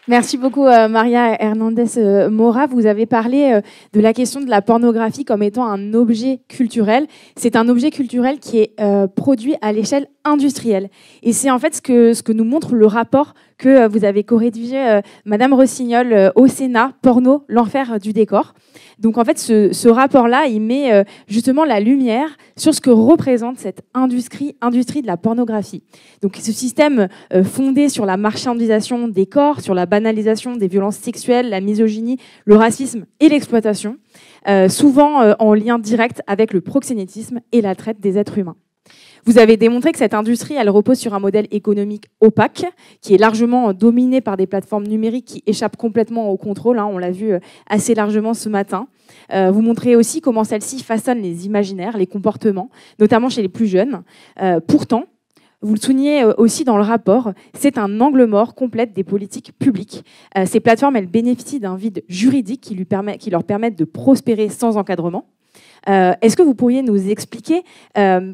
Merci beaucoup, Maria Hernandez Mora. Vous avez parlé de la question de la pornographie comme étant un objet culturel. C'est un objet culturel qui est produit à l'échelle industrielle. Et c'est en fait ce que nous montre le rapport que vous avez co-rédigé, Madame Rossignol, au Sénat, Porno, l'enfer du décor. Donc en fait, ce rapport-là, il met justement la lumière sur ce que représente cette industrie de la pornographie. Donc ce système fondé sur la marchandisation des corps, sur la banalisation des violences sexuelles, la misogynie, le racisme et l'exploitation, souvent en lien direct avec le proxénétisme et la traite des êtres humains. Vous avez démontré que cette industrie, elle repose sur un modèle économique opaque, qui est largement dominé par des plateformes numériques qui échappent complètement au contrôle. On l'a vu assez largement ce matin. Vous montrez aussi comment celles-ci façonnent les imaginaires, les comportements, notamment chez les plus jeunes. Pourtant, vous le soulignez aussi dans le rapport, c'est un angle mort complète des politiques publiques. Ces plateformes, elles bénéficient d'un vide juridique qui leur permettent de prospérer sans encadrement. Est-ce que vous pourriez nous expliquer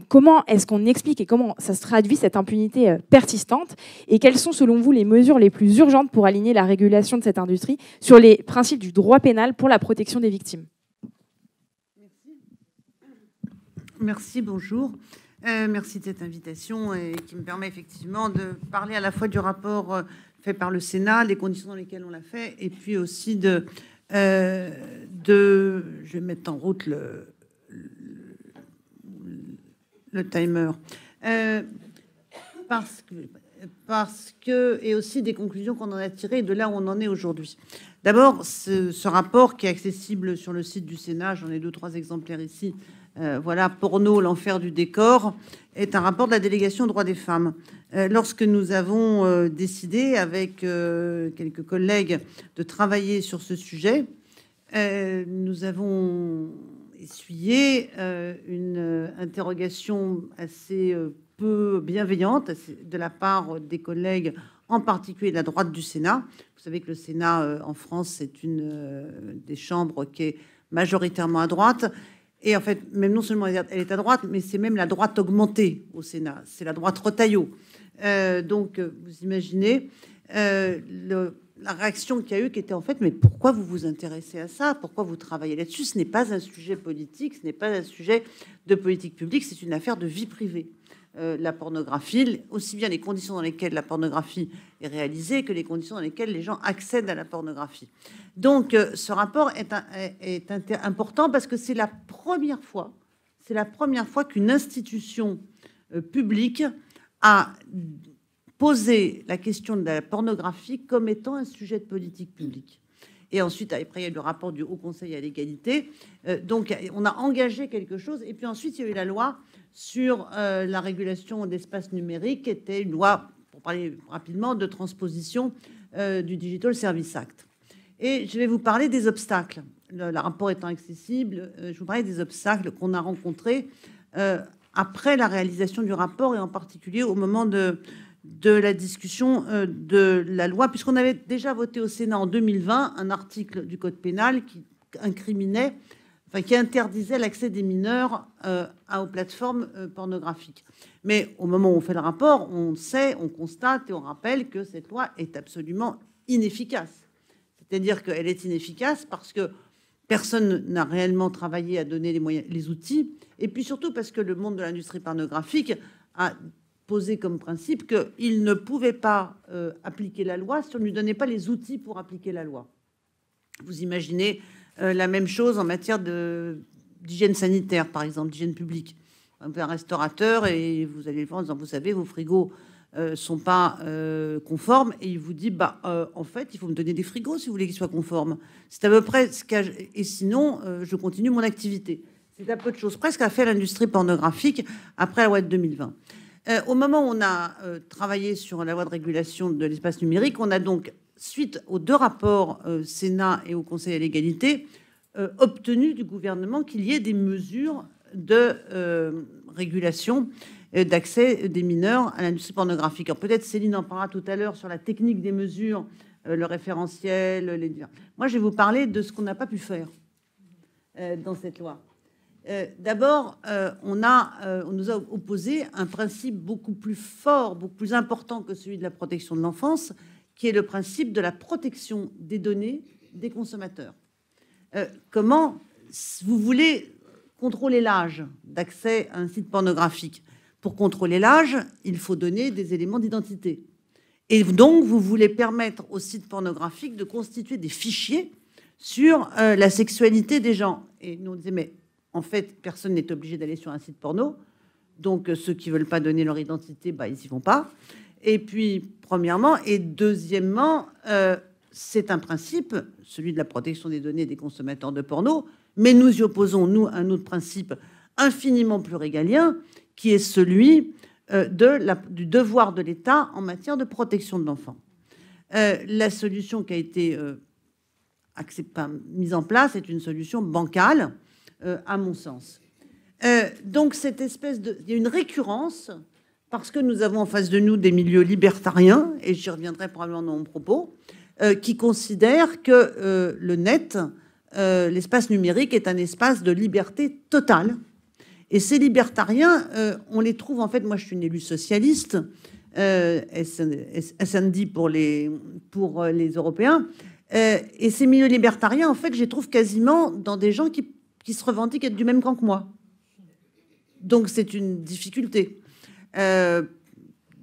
comment est-ce qu'on explique et comment ça se traduit cette impunité persistante, et quelles sont selon vous les mesures les plus urgentes pour aligner la régulation de cette industrie sur les principes du droit pénal pour la protection des victimes? Merci, bonjour. Merci de cette invitation et qui me permet effectivement de parler à la fois du rapport fait par le Sénat, des conditions dans lesquelles on l'a fait, et puis aussi je vais mettre en route le timer, parce que et aussi des conclusions qu'on en a tirées de là où on en est aujourd'hui. D'abord, ce rapport qui est accessible sur le site du Sénat, j'en ai 2-3 exemplaires ici. Voilà, Porno, l'enfer du décor, est un rapport de la délégation aux droits des femmes. Lorsque nous avons décidé avec quelques collègues de travailler sur ce sujet, nous avons essuyé une interrogation assez peu bienveillante de la part des collègues, en particulier de la droite du Sénat. Vous savez que le Sénat en France, c'est une des chambres qui est majoritairement à droite. Et en fait, même non seulement elle est à droite, mais c'est même la droite augmentée au Sénat. C'est la droite Retailleau. Donc, vous imaginez la réaction qu'il y a eu, qui était en fait, mais pourquoi vous vous intéressez à ça? Pourquoi vous travaillez là-dessus? Ce n'est pas un sujet politique, ce n'est pas un sujet de politique publique, c'est une affaire de vie privée. La pornographie, aussi bien les conditions dans lesquelles la pornographie est réalisée que les conditions dans lesquelles les gens accèdent à la pornographie. Donc, ce rapport est important parce que c'est la première fois qu'une institution publique a posé la question de la pornographie comme étant un sujet de politique publique. Et ensuite, après, il y a eu le rapport du Haut Conseil à l'égalité. Donc, on a engagé quelque chose. Et puis ensuite, il y a eu la loi sur la régulation d'espace numérique, qui était une loi, pour parler rapidement, de transposition du Digital Service Act. Et je vais vous parler des obstacles. Le rapport étant accessible, je vous parler des obstacles qu'on a rencontrés après la réalisation du rapport, et en particulier au moment de la discussion de la loi, puisqu'on avait déjà voté au Sénat en 2020 un article du Code pénal qui incriminait, qui interdisait l'accès des mineurs aux plateformes pornographiques. Mais au moment où on fait le rapport, on sait, on constate et on rappelle que cette loi est absolument inefficace. C'est-à-dire qu'elle est inefficace parce que personne n'a réellement travaillé à donner les moyens, les outils, et puis surtout parce que le monde de l'industrie pornographique a posé comme principe qu'il ne pouvait pas appliquer la loi si on ne lui donnait pas les outils pour appliquer la loi. Vous imaginez la même chose en matière d'hygiène sanitaire, par exemple, d'hygiène publique. Vous avez un restaurateur et vous allez le voir en disant, vous savez, vos frigos sont pas conformes, et il vous dit, en fait, il faut me donner des frigos si vous voulez qu'ils soient conformes. C'est à peu près ce qu'a... Et sinon, je continue mon activité. C'est à peu de choses presque qu'a fait l'industrie pornographique après la loi de 2020. Au moment où on a travaillé sur la loi de régulation de l'espace numérique, on a donc, suite aux 2 rapports Sénat et au Conseil à l'égalité, obtenu du gouvernement qu'il y ait des mesures de régulation d'accès des mineurs à l'industrie pornographique. Alors peut-être Céline en parlera tout à l'heure sur la technique des mesures, le référentiel. Moi, je vais vous parler de ce qu'on n'a pas pu faire dans cette loi. D'abord, on nous a opposé un principe beaucoup plus fort, beaucoup plus important que celui de la protection de l'enfance, qui est le principe de la protection des données des consommateurs. Comment vous voulez contrôler l'âge d'accès à un site pornographique? Pour contrôler l'âge, il faut donner des éléments d'identité. Et donc, vous voulez permettre aux sites pornographiques de constituer des fichiers sur la sexualité des gens. Et nous, on disait, mais en fait, personne n'est obligé d'aller sur un site porno. Donc, ceux qui ne veulent pas donner leur identité, bah, ils n'y vont pas. Et puis, premièrement. Et deuxièmement, c'est un principe, celui de la protection des données des consommateurs de porno, mais nous y opposons, nous, un autre principe infiniment plus régalien, qui est celui du devoir de l'État en matière de protection de l'enfant. La solution qui a été mise en place est une solution bancale, à mon sens. Donc, cette espèce de... Il y a une récurrence, parce que nous avons en face de nous des milieux libertariens, et j'y reviendrai probablement dans mon propos, qui considèrent que le net, l'espace numérique, est un espace de liberté totale. Et ces libertariens, on les trouve, en fait, moi je suis une élue socialiste, SND pour les Européens, et ces milieux libertariens, en fait, je les trouve quasiment dans des gens qui se revendiquent être du même camp que moi. Donc c'est une difficulté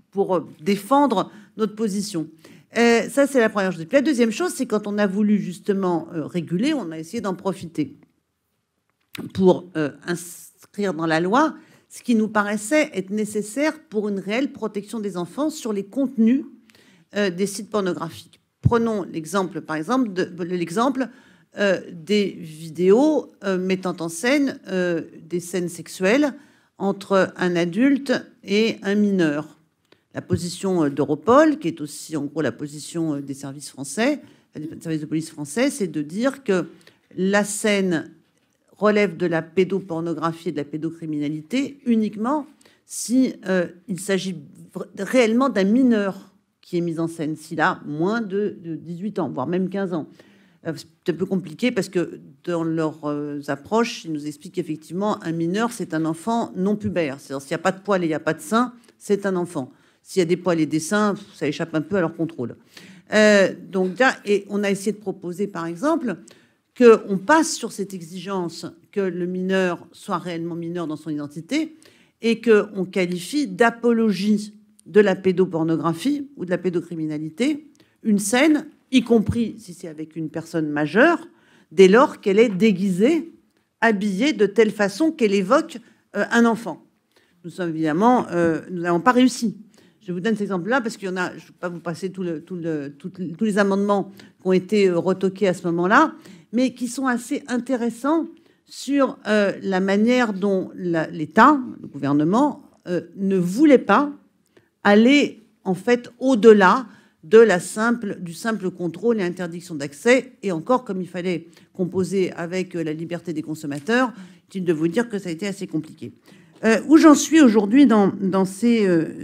pour défendre notre position. Ça, c'est la première chose. Et puis la deuxième chose, c'est quand on a voulu justement réguler, on a essayé d'en profiter pour inscrire dans la loi ce qui nous paraissait être nécessaire pour une réelle protection des enfants sur les contenus des sites pornographiques. Prenons l'exemple, par exemple, des vidéos mettant en scène des scènes sexuelles entre un adulte et un mineur. La position d'Europol, qui est aussi en gros la position des services français, des services de police français, c'est de dire que la scène relève de la pédopornographie et de la pédocriminalité uniquement si il s'agit réellement d'un mineur qui est mis en scène, s'il a moins de 18 ans, voire même 15 ans. C'est un peu compliqué parce que dans leurs approches, ils nous expliquent qu'effectivement, un mineur, c'est un enfant non pubère. C'est-à-dire, s'il n'y a pas de poils et il n'y a pas de seins, c'est un enfant. S'il y a des poils et des seins, ça échappe un peu à leur contrôle. Donc là, et on a essayé de proposer, par exemple, qu'on passe sur cette exigence que le mineur soit réellement mineur dans son identité et qu'on qualifie d'apologie de la pédopornographie ou de la pédocriminalité une scène, y compris si c'est avec une personne majeure, dès lors qu'elle est déguisée, habillée de telle façon qu'elle évoque un enfant. Nous sommes évidemment, nous n'avons pas réussi. Je vous donne cet exemple-là parce qu'il y en a, je ne vais pas vous passer tous les amendements qui ont été retoqués à ce moment-là, mais qui sont assez intéressants sur la manière dont l'État, le gouvernement, ne voulait pas aller en fait au-delà du simple contrôle et interdiction d'accès. Et encore, comme il fallait composer avec la liberté des consommateurs, il est de vous dire que ça a été assez compliqué. Où j'en suis aujourd'hui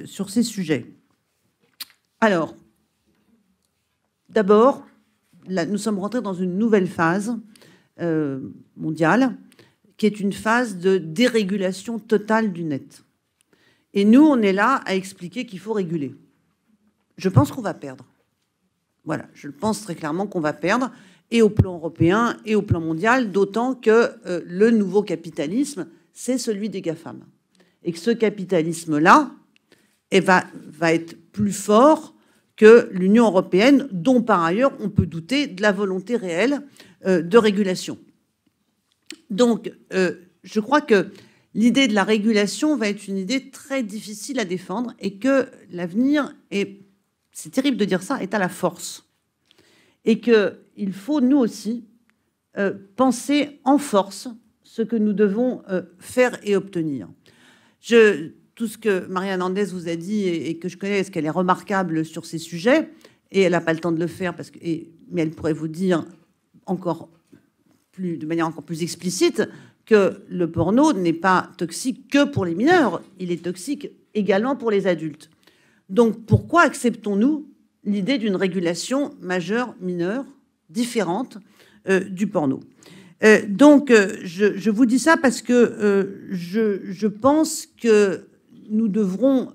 sur ces sujets. Alors, d'abord, nous sommes rentrés dans une nouvelle phase mondiale, qui est une phase de dérégulation totale du net. Et nous, on est là à expliquer qu'il faut réguler. Je pense qu'on va perdre. Voilà, je pense très clairement qu'on va perdre, et au plan européen et au plan mondial, d'autant que le nouveau capitalisme, c'est celui des GAFAM. Et que ce capitalisme-là va être plus fort que l'Union européenne, dont par ailleurs on peut douter de la volonté réelle de régulation. Donc, je crois que l'idée de la régulation va être une idée très difficile à défendre et que l'avenir, et c'est terrible de dire ça, est à la force. Et qu'il faut, nous aussi, penser en force ce que nous devons faire et obtenir. Tout ce que Maria Hernandez vous a dit et que je connais, parce qu'elle est remarquable sur ces sujets, et elle n'a pas le temps de le faire, mais elle pourrait vous dire de manière encore plus explicite que le porno n'est pas toxique que pour les mineurs, il est toxique également pour les adultes. Donc pourquoi acceptons-nous l'idée d'une régulation majeure-mineure différente du porno ? Donc je vous dis ça parce que je pense que nous devrons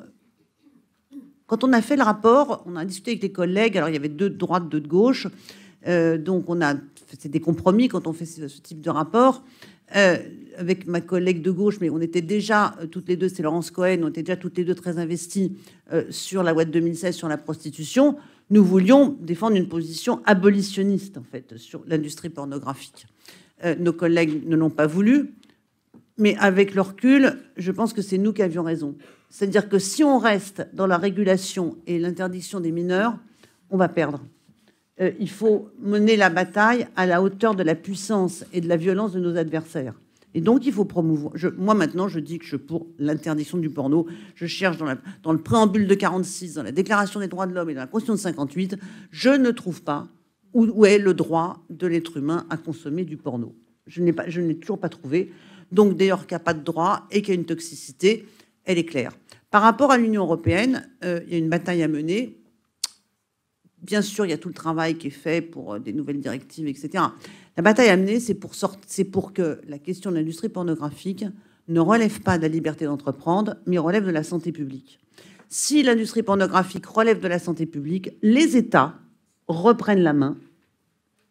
Quand on a fait le rapport, on a discuté avec les collègues. Alors, il y avait deux de droite, deux de gauche. Donc, c'est des compromis quand on fait ce type de rapport. Avec ma collègue de gauche, mais on était déjà toutes les deux, c'est Laurence Cohen, on était déjà toutes les deux très investies sur la loi de 2016 sur la prostitution. Nous voulions défendre une position abolitionniste, en fait, sur l'industrie pornographique. Nos collègues ne l'ont pas voulu, mais avec le recul, je pense que c'est nous qui avions raison. C'est-à-dire que si on reste dans la régulation et l'interdiction des mineurs, on va perdre. Il faut mener la bataille à la hauteur de la puissance et de la violence de nos adversaires. Et donc, il faut promouvoir. Moi, maintenant, je dis que je suis pour l'interdiction du porno. Je cherche dans le préambule de 46, dans la Déclaration des droits de l'homme et dans la Constitution de 58, je ne trouve pas où est le droit de l'être humain à consommer du porno. Je ne l'ai toujours pas trouvé. Donc, d'ailleurs, qu'il n'y a pas de droit et qu'il y a une toxicité, elle est claire. Par rapport à l'Union européenne, il y a une bataille à mener. Bien sûr, il y a tout le travail qui est fait pour des nouvelles directives, etc. La bataille à mener, c'est pour que la question de l'industrie pornographique ne relève pas de la liberté d'entreprendre, mais relève de la santé publique. Si l'industrie pornographique relève de la santé publique, les États reprennent la main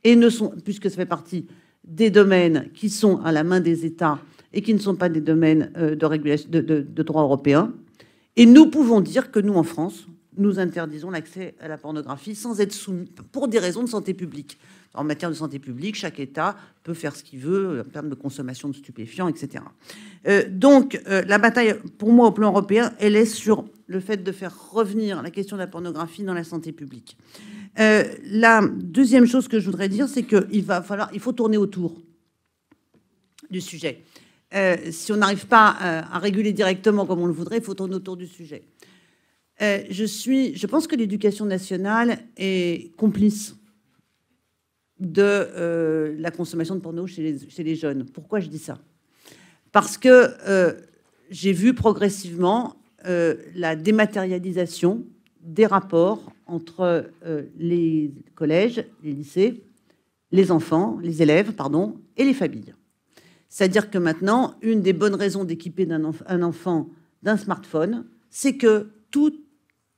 et puisque ça fait partie des domaines qui sont à la main des États et qui ne sont pas des domaines de droit européen. Et nous pouvons dire que nous, en France, nous interdisons l'accès à la pornographie sans être soumis, pour des raisons de santé publique. En matière de santé publique, chaque État peut faire ce qu'il veut en termes de consommation de stupéfiants, etc. Donc, la bataille, pour moi, au plan européen, elle est sur le fait de faire revenir la question de la pornographie dans la santé publique. La deuxième chose que je voudrais dire, c'est qu'il faut tourner autour du sujet. Si on n'arrive pas à réguler directement comme on le voudrait, il faut tourner autour du sujet. Je pense que l'éducation nationale est complice de la consommation de porno chez les jeunes. Pourquoi je dis ça? Parce que j'ai vu progressivement la dématérialisation des rapports entre les collèges, les lycées, les enfants, les élèves, pardon, et les familles. C'est-à-dire que maintenant, une des bonnes raisons d'équiper un enfant d'un smartphone, c'est que toutes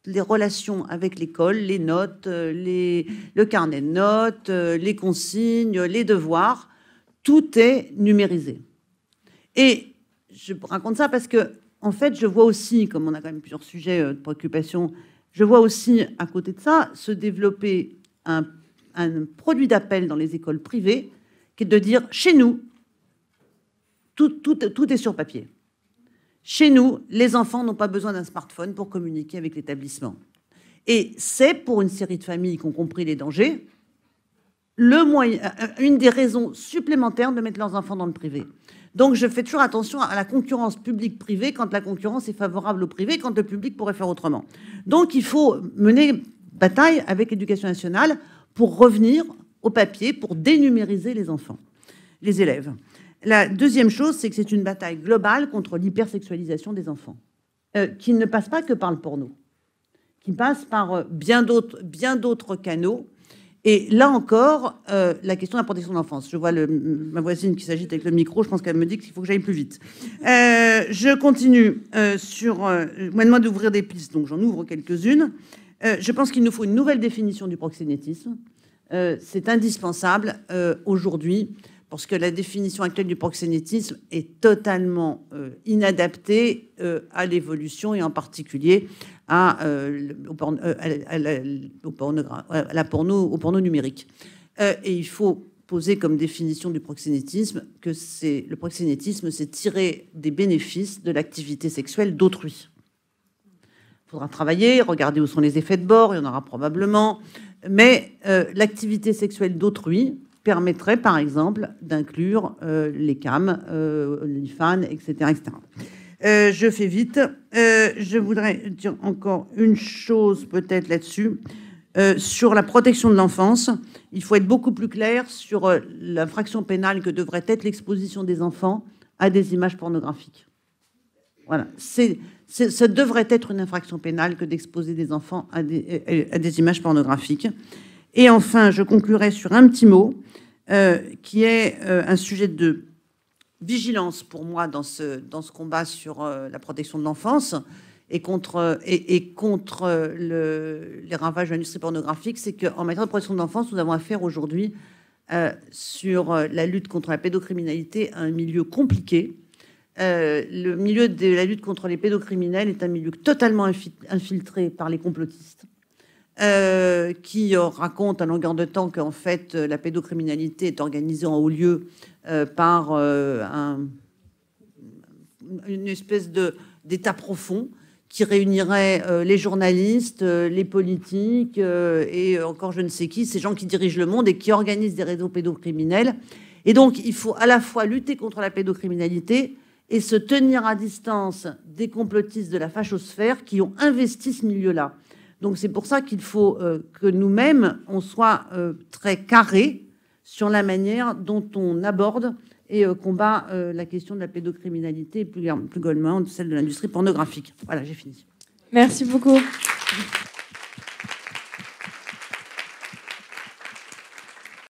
les relations avec l'école, les notes, le carnet de notes, les consignes, les devoirs, tout est numérisé. Et je raconte ça parce que, en fait, je vois aussi, comme on a quand même plusieurs sujets de préoccupation, je vois aussi, à côté de ça, se développer un produit d'appel dans les écoles privées qui est de dire, chez nous, tout est sur papier. Chez nous, les enfants n'ont pas besoin d'un smartphone pour communiquer avec l'établissement. Et c'est, pour une série de familles qui ont compris les dangers, une des raisons supplémentaires de mettre leurs enfants dans le privé. Donc, je fais toujours attention à la concurrence publique-privée quand la concurrence est favorable au privé, quand le public pourrait faire autrement. Donc, il faut mener bataille avec l'éducation nationale pour revenir au papier, pour dénumériser les enfants, les élèves. La deuxième chose, c'est que c'est une bataille globale contre l'hypersexualisation des enfants, qui ne passe pas que par le porno, qui passe par bien d'autres canaux. Et là encore, la question de la protection de l'enfance. Je vois ma voisine qui s'agite avec le micro, je pense qu'elle me dit qu'il faut que j'aille plus vite. Je continue sur... moi, demande d'ouvrir des pistes, donc j'en ouvre quelques-unes. Je pense qu'il nous faut une nouvelle définition du proxénétisme. C'est indispensable aujourd'hui, parce que la définition actuelle du proxénétisme est totalement inadaptée à l'évolution et en particulier au porno numérique. Et il faut poser comme définition du proxénétisme que le proxénétisme, c'est tirer des bénéfices de l'activité sexuelle d'autrui. Il faudra travailler, regarder où sont les effets de bord, il y en aura probablement, mais l'activité sexuelle d'autrui permettrait, par exemple, d'inclure les cams, les fans, etc. etc. Je fais vite. Je voudrais dire encore une chose peut-être là-dessus. Sur la protection de l'enfance, il faut être beaucoup plus clair sur l'infraction pénale que devrait être l'exposition des enfants à des images pornographiques. Voilà. Ça devrait être une infraction pénale que d'exposer des enfants à des images pornographiques. Et enfin, je conclurai sur un petit mot qui est un sujet de vigilance pour moi dans ce combat sur la protection de l'enfance. et contre les ravages de l'industrie pornographique, c'est qu'en matière de protection de l'enfance, nous avons affaire aujourd'hui sur la lutte contre la pédocriminalité à un milieu compliqué. Le milieu de la lutte contre les pédocriminels est un milieu totalement infiltré par les complotistes qui racontent à longueur de temps qu'en fait la pédocriminalité est organisée en haut lieu par une espèce d'état profond qui réunirait les journalistes, les politiques et encore je ne sais qui, ces gens qui dirigent le monde et qui organisent des réseaux pédocriminels. Et donc, il faut à la fois lutter contre la pédocriminalité et se tenir à distance des complotistes de la fachosphère qui ont investi ce milieu-là. Donc, c'est pour ça qu'il faut que nous-mêmes, on soit très carrés sur la manière dont on aborde et combat la question de la pédocriminalité et plus globalement celle de l'industrie pornographique. Voilà, j'ai fini. Merci beaucoup.